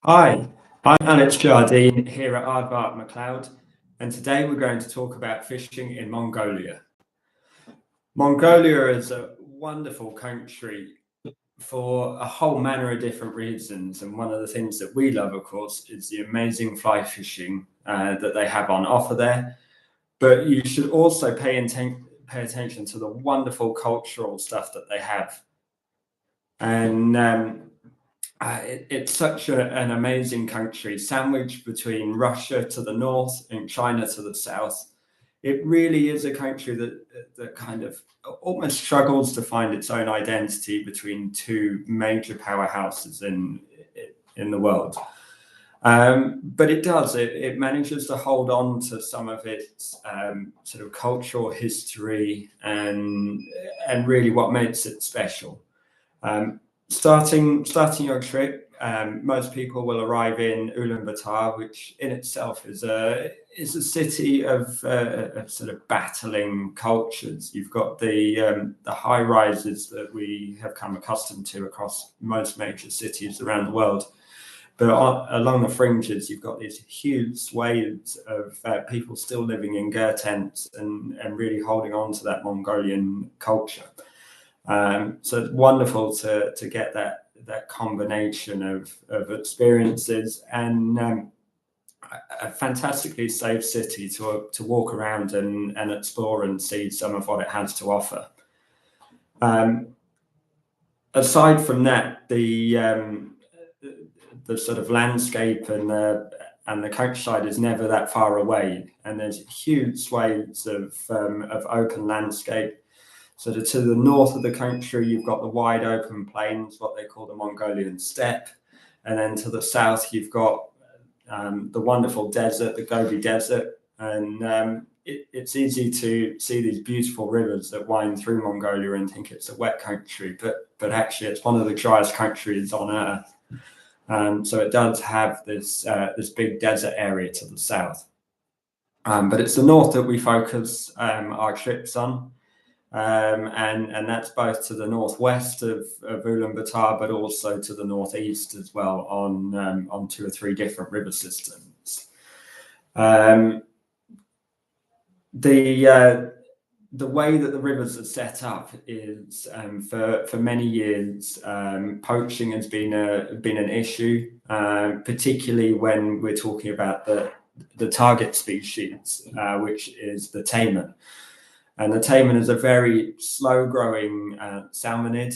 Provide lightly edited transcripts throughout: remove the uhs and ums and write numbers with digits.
Hi, I'm Alex Jardine here at Aardvark McLeod, and today we're going to talk about fishing in Mongolia. Mongolia is a wonderful country for a whole manner of different reasons, and one of the things that we love, of course, is the amazing fly fishing that they have on offer there. But you should also pay attention to the wonderful cultural stuff that they have. And it's such an amazing country, sandwiched between Russia to the north and China to the south. It really is a country that kind of almost struggles to find its own identity between two major powerhouses in the world. But it does. It manages to hold on to some of its sort of cultural history and really what makes it special. Starting your trip, most people will arrive in Ulaanbaatar, which in itself is a city of sort of battling cultures. You've got the high rises that we have come accustomed to across most major cities around the world, but along the fringes, you've got these huge swathes of people still living in ger tents and really holding on to that Mongolian culture. So it's wonderful to get that combination of experiences and a fantastically safe city to walk around and explore and see some of what it has to offer. Aside from that, the sort of landscape and the countryside is never that far away, and there's huge swathes of open landscape. So to the north of the country, you've got the wide open plains, what they call the Mongolian steppe. And then to the south, you've got the wonderful desert, the Gobi Desert. And it's easy to see these beautiful rivers that wind through Mongolia and think it's a wet country, but actually it's one of the driest countries on earth. So it does have this big desert area to the south. But it's the north that we focus our trips on. And that's both to the northwest of Ulaanbaatar, but also to the northeast as well on two or three different river systems. The way that the rivers are set up is for many years poaching has been an issue, particularly when we're talking about the target species, which is the taimen. And the taimen is a very slow-growing salmonid.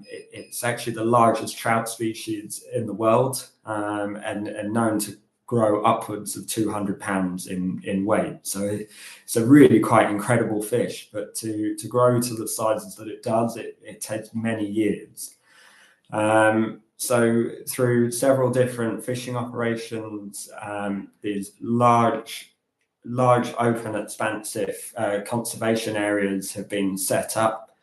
It's actually the largest trout species in the world, and known to grow upwards of 200 pounds in weight. So it's a really quite incredible fish. But to grow to the sizes that it does, it takes many years. So through several different fishing operations, these large open expansive conservation areas have been set up,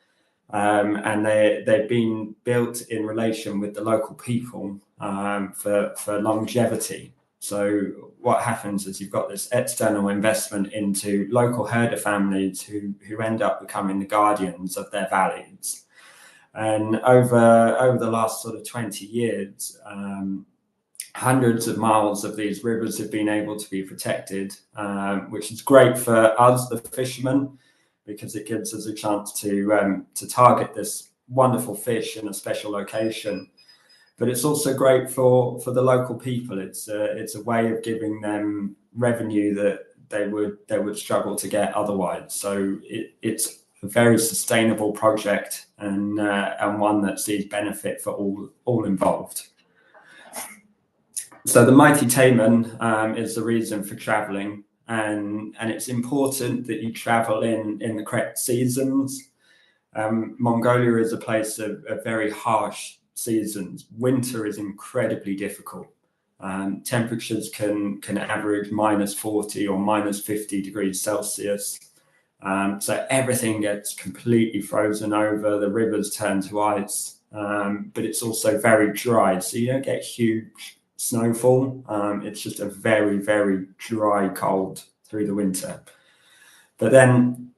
and they've been built in relation with the local people for longevity. So what happens is you've got this external investment into local herder families who end up becoming the guardians of their valleys. And over the last sort of 20 years, hundreds of miles of these rivers have been able to be protected, which is great for us, the fishermen, because it gives us a chance to target this wonderful fish in a special location. But it's also great for the local people. It's a way of giving them revenue that they would struggle to get otherwise. So it's a very sustainable project and one that sees benefit for all involved. So the mighty taimen is the reason for traveling, and it's important that you travel in the correct seasons. Mongolia is a place of very harsh seasons. Winter is incredibly difficult. Temperatures can average -40 or -50 degrees Celsius. So everything gets completely frozen over, the rivers turn to ice, but it's also very dry, so you don't get huge snowfall. It's just a very, very dry cold through the winter. But then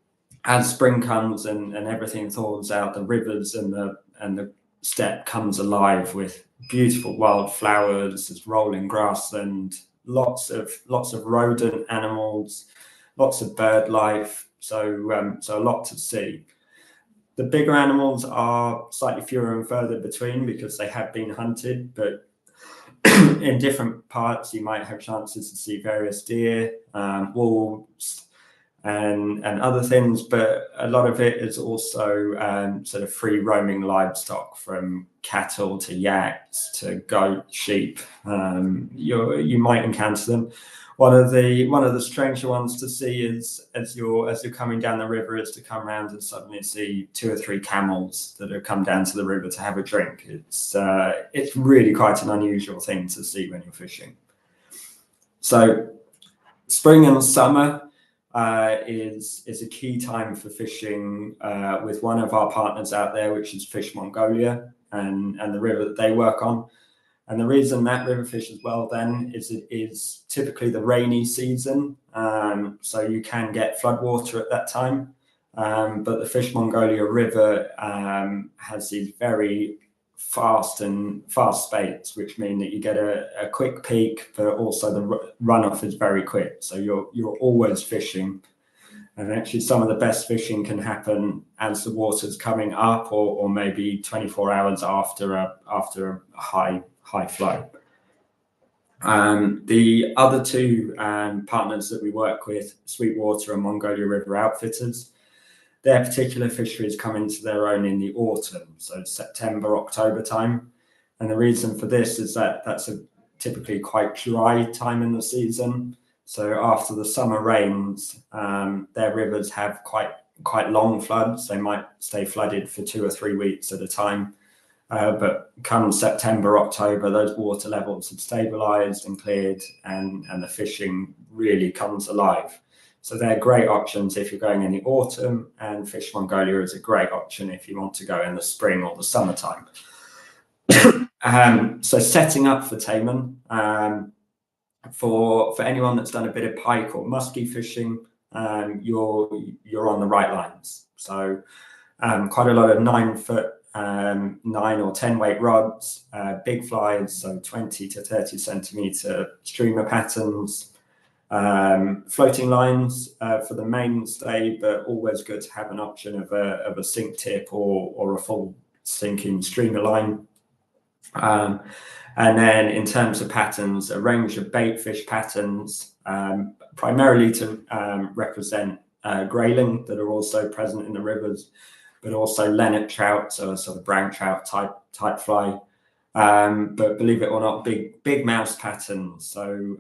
as spring comes and everything thaws out, the rivers and the steppe comes alive with beautiful wildflowers, there's rolling grassland, lots of rodent animals, lots of bird life. So a lot to see. The bigger animals are slightly fewer and further between because they have been hunted, but in different parts you might have chances to see various deer, wolves, and other things, but a lot of it is also sort of free roaming livestock, from cattle to yaks to goat, sheep. You might encounter them. One of the stranger ones to see is as you're coming down the river is to come around and suddenly see 2 or 3 camels that have come down to the river to have a drink. It's really quite an unusual thing to see when you're fishing. So spring and summer is a key time for fishing with one of our partners out there, which is Fish Mongolia, and the river that they work on. And the reason that river fishes well then is it is typically the rainy season, so you can get floodwater at that time. But the Fish Mongolia River has these very fast spates, which mean that you get a quick peak, but also the runoff is very quick. So you're always fishing. And actually some of the best fishing can happen as the water's coming up, or maybe 24 hours after a high flow. The other 2 partners that we work with, Sweetwater and Mongolia River Outfitters, their particular fisheries come into their own in the autumn, so September, October time. And the reason for this is that that's a typically quite dry time in the season. So after the summer rains, their rivers have quite long floods. They might stay flooded for 2 or 3 weeks at a time. But come September, October, those water levels have stabilized and cleared, and the fishing really comes alive. So they're great options if you're going in the autumn, and Fish Mongolia is a great option if you want to go in the spring or the summertime. So setting up for taimen, for anyone that's done a bit of pike or muskie fishing, you're on the right lines. So quite a lot of 9-foot, 9 or 10 weight rods, big flies, so 20 to 30 centimeter streamer patterns, floating lines for the mainstay, but always good to have an option of a sink tip or a full sinking streamer line. And then in terms of patterns, a range of bait fish patterns, primarily to represent grayling that are also present in the rivers, but also lenok trout, so a sort of brown trout type fly. But believe it or not, big mouse patterns, so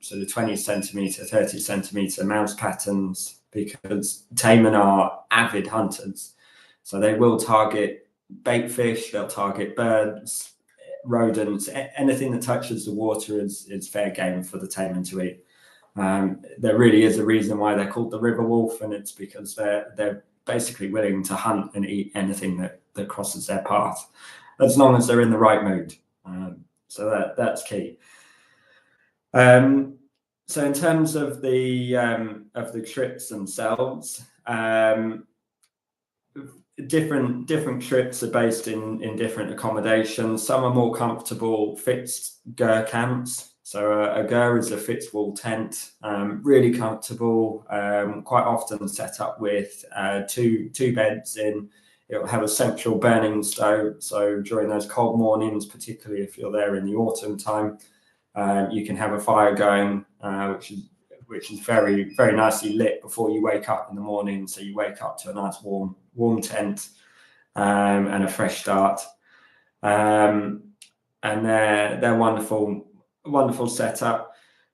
sort of 20 centimeter, 30 centimeter mouse patterns, because taimen are avid hunters. So they will target bait fish, they'll target birds, rodents, anything that touches the water is fair game for the taimen to eat. There really is a reason why they're called the river wolf, and it's because they're basically willing to hunt and eat anything that crosses their path, as long as they're in the right mood. So that's key. So in terms of the trips themselves, different trips are based in different accommodations. Some are more comfortable fixed ger camps. So a ger is a fixed wall tent, really comfortable, quite often set up with two beds in. It'll have a central burning stove, so during those cold mornings, particularly if you're there in the autumn time, you can have a fire going, which is very, very nicely lit before you wake up in the morning. So you wake up to a nice warm tent and a fresh start. And they're wonderful setup.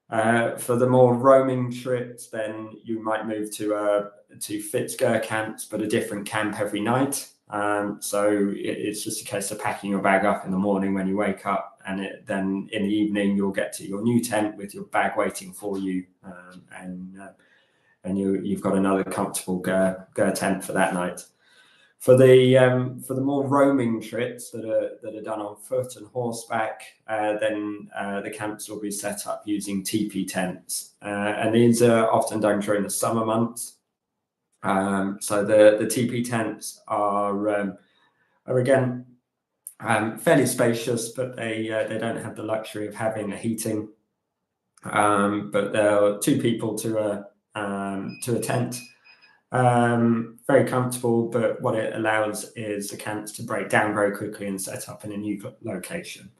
For the more roaming trips, then you might move to Fitzger camps, but a different camp every night. So it's just a case of packing your bag up in the morning when you wake up, and then in the evening you'll get to your new tent with your bag waiting for you, and you've got another comfortable ger tent for that night. For the more roaming trips that are done on foot and horseback, then the camps will be set up using teepee tents, and these are often done during the summer months. So the teepee tents are again Fairly spacious, but they don't have the luxury of having the heating. But there are 2 people to a tent. Very comfortable, but what it allows is the camps to break down very quickly and set up in a new location.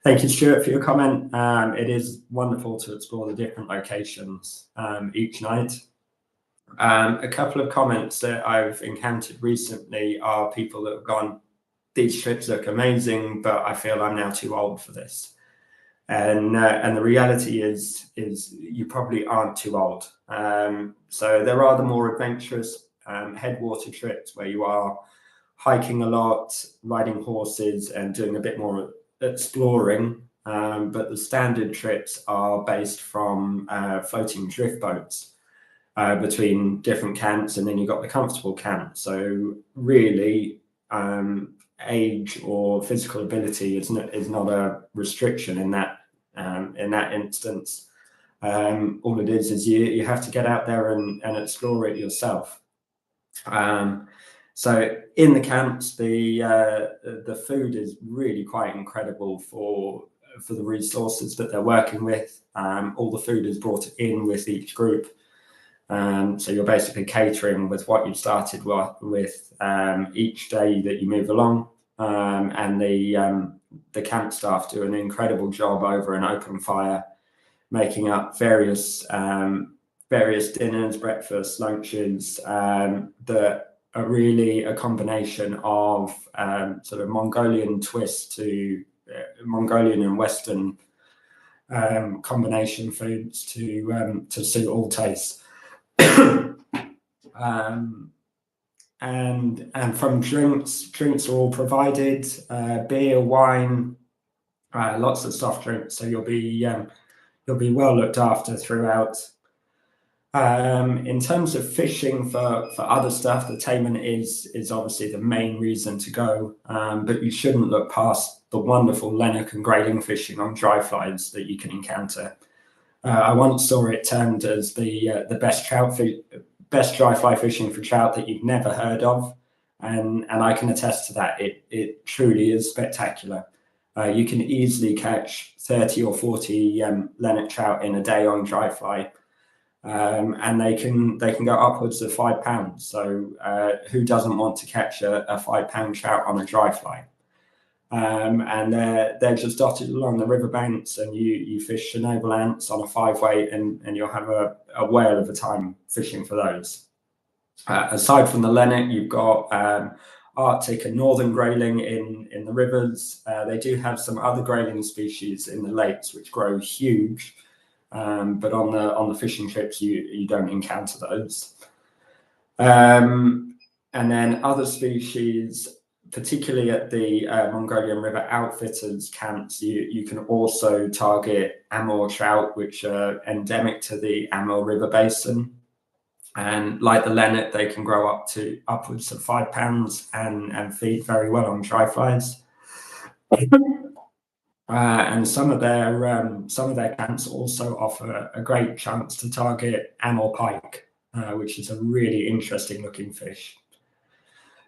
Thank you, Stuart, for your comment. It is wonderful to explore the different locations each night. A couple of comments that I've encountered recently are people that have gone, these trips look amazing, but I feel I'm now too old for this. And the reality is you probably aren't too old. So there are the more adventurous headwater trips where you are hiking a lot, riding horses, and doing a bit more exploring. But the standard trips are based from floating drift boats between different camps, and then you've got the comfortable camp. So really, age or physical ability is not a restriction in that instance. All it is you have to get out there and explore it yourself. So in the camps, the food is really quite incredible for the resources that they're working with. All the food is brought in with each group. So you're basically catering with what you've started with each day that you move along. And the camp staff do an incredible job over an open fire, making up various dinners, breakfasts, lunches that are really a combination of sort of Mongolian twist to Mongolian and Western combination foods to suit all tastes. And from drinks are all provided, beer, wine, lots of soft drinks. So you'll be well looked after throughout. In terms of fishing for other stuff, the taimen is obviously the main reason to go, but you shouldn't look past the wonderful lenok and grayling fishing on dry flies that you can encounter. I once saw it termed as the best dry fly fishing for trout that you've never heard of, and I can attest to that. It truly is spectacular. You can easily catch 30 or 40 lenok trout in a day on dry fly, and they can go upwards of 5 pounds. So who doesn't want to catch a 5 pound trout on a dry fly? And they're just dotted along the riverbanks, and you fish Chernobyl ants on a 5-weight, and you'll have a whale of a time fishing for those. Aside from the lenok, you've got Arctic and northern grayling in the rivers. They do have some other grayling species in the lakes which grow huge, but on the fishing trips you don't encounter those. And then other species, particularly at the Mongolian River Outfitters camps, you can also target Amur trout, which are endemic to the Amur River Basin. And like the lenok, they can grow up to upwards of 5 pounds and feed very well on dry flies. And some of their camps also offer a great chance to target Amur pike, which is a really interesting looking fish.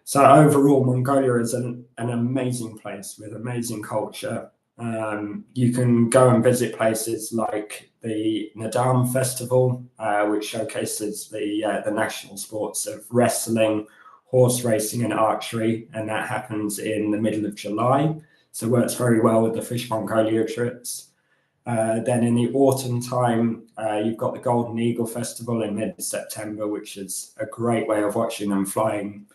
So overall, Mongolia is an amazing place with amazing culture. You can go and visit places like the Nadam Festival, which showcases the national sports of wrestling, horse racing, and archery, and that happens in the middle of July. So it works very well with the Fish Mongolia trips. Then in the autumn time, you've got the Golden Eagle Festival in mid-September, which is a great way of watching them flying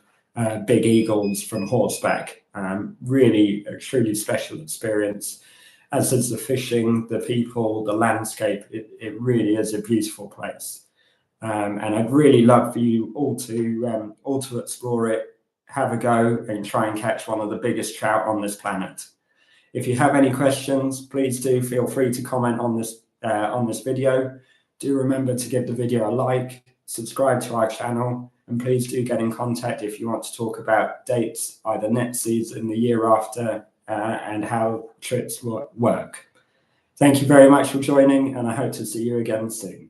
big eagles from horseback. Really a truly special experience, as is the fishing, the people, the landscape. It really is a beautiful place, and I'd really love for you all to explore it, have a go, and try and catch one of the biggest trout on this planet. If you have any questions, please do feel free to comment on this video. Do remember to give the video a like, subscribe to our channel, and please do get in contact if you want to talk about dates, either next season, the year after, and how trips work. Thank you very much for joining, and I hope to see you again soon.